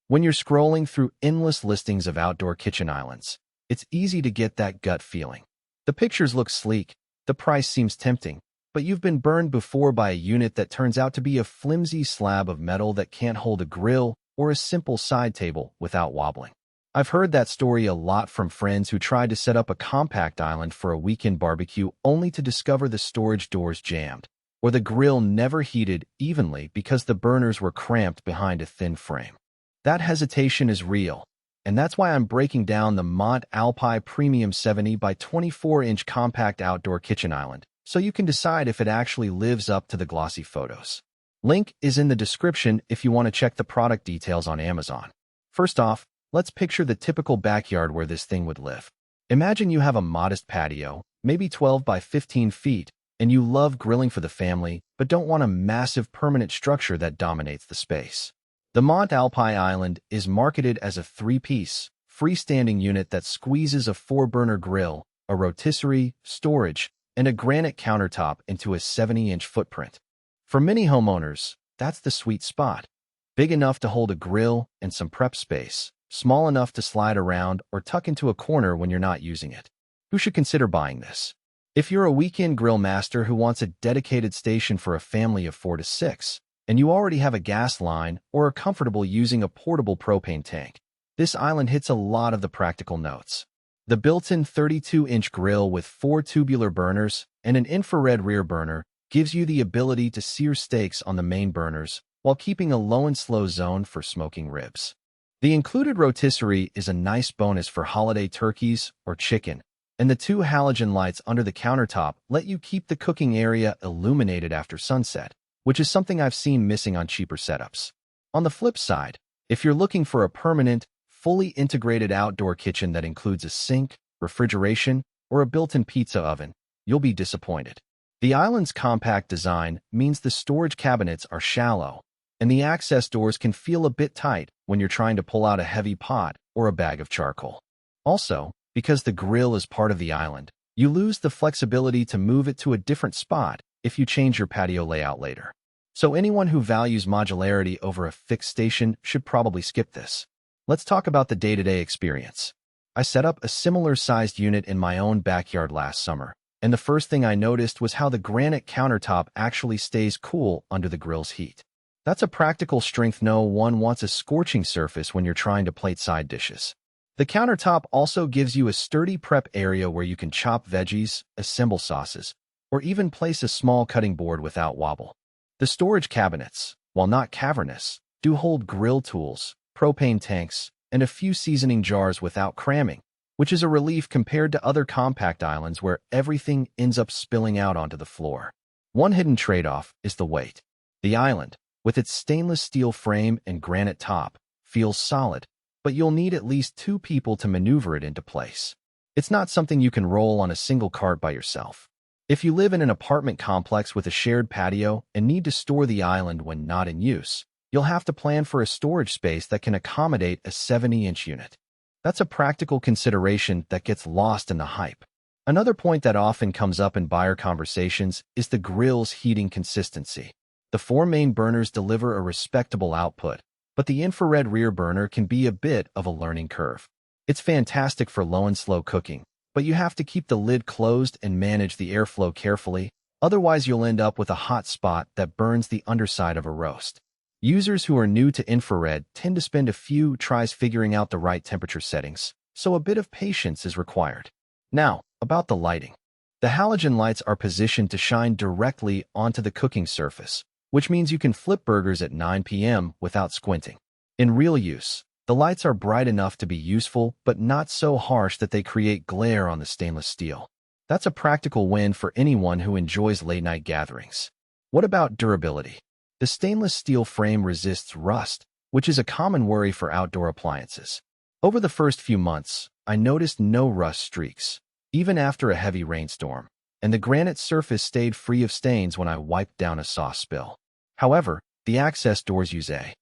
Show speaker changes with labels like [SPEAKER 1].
[SPEAKER 1] When you're scrolling through endless listings of outdoor kitchen islands, it's easy to get that gut feeling. The pictures look sleek, the price seems tempting, but you've been burned before by a unit that turns out to be a flimsy slab of metal that can't hold a grill or a simple side table without wobbling. I've heard that story a lot from friends who tried to set up a compact island for a weekend barbecue only to discover the storage doors jammed, or the grill never heated evenly because the burners were cramped behind a thin frame. That hesitation is real, and that's why I'm breaking down the Mont Alpi Premium 70 by 24-inch compact outdoor kitchen island, so you can decide if it actually lives up to the glossy photos. Link is in the description if you want to check the product details on Amazon. First off, let's picture the typical backyard where this thing would live. Imagine you have a modest patio, maybe 12 by 15 feet, and you love grilling for the family, but don't want a massive permanent structure that dominates the space. The Mont Alpi Island is marketed as a 3-piece, freestanding unit that squeezes a 4-burner grill, a rotisserie, storage, and a granite countertop into a 70-inch footprint. For many homeowners, that's the sweet spot. Big enough to hold a grill and some prep space, small enough to slide around or tuck into a corner when you're not using it. Who should consider buying this? If you're a weekend grill master who wants a dedicated station for a family of 4 to 6, and you already have a gas line or are comfortable using a portable propane tank, this island hits a lot of the practical notes. The built-in 32-inch grill with 4 tubular burners and an infrared rear burner gives you the ability to sear steaks on the main burners while keeping a low and slow zone for smoking ribs. The included rotisserie is a nice bonus for holiday turkeys or chicken, and the 2 halogen lights under the countertop let you keep the cooking area illuminated after sunset, which is something I've seen missing on cheaper setups. On the flip side, if you're looking for a permanent, fully integrated outdoor kitchen that includes a sink, refrigeration, or a built-in pizza oven, you'll be disappointed. The island's compact design means the storage cabinets are shallow, and the access doors can feel a bit tight when you're trying to pull out a heavy pot or a bag of charcoal. Also, because the grill is part of the island, you lose the flexibility to move it to a different spot if you change your patio layout later. So anyone who values modularity over a fixed station should probably skip this. Let's talk about the day-to-day experience. I set up a similar-sized unit in my own backyard last summer, and the first thing I noticed was how the granite countertop actually stays cool under the grill's heat. That's a practical strength no one wants a scorching surface when you're trying to plate side dishes. The countertop also gives you a sturdy prep area where you can chop veggies, assemble sauces, or even place a small cutting board without wobble. The storage cabinets, while not cavernous, do hold grill tools, propane tanks, and a few seasoning jars without cramming, which is a relief compared to other compact islands where everything ends up spilling out onto the floor. One hidden trade-off is the weight. The island, with its stainless steel frame and granite top, feels solid, but you'll need at least 2 people to maneuver it into place. It's not something you can roll on a single cart by yourself. If you live in an apartment complex with a shared patio and need to store the island when not in use, you'll have to plan for a storage space that can accommodate a 70-inch unit. That's a practical consideration that gets lost in the hype. Another point that often comes up in buyer conversations is the grill's heating consistency. The 4 main burners deliver a respectable output, but the infrared rear burner can be a bit of a learning curve. It's fantastic for low and slow cooking, but you have to keep the lid closed and manage the airflow carefully, otherwise you'll end up with a hot spot that burns the underside of a roast. Users who are new to infrared tend to spend a few tries figuring out the right temperature settings, so a bit of patience is required. Now, about the lighting. The halogen lights are positioned to shine directly onto the cooking surface, which means you can flip burgers at 9 p.m. without squinting. In real use, the lights are bright enough to be useful, but not so harsh that they create glare on the stainless steel. That's a practical win for anyone who enjoys late-night gatherings. What about durability? The stainless steel frame resists rust, which is a common worry for outdoor appliances. Over the first few months, I noticed no rust streaks, even after a heavy rainstorm, and the granite surface stayed free of stains when I wiped down a sauce spill. However, the access doors use a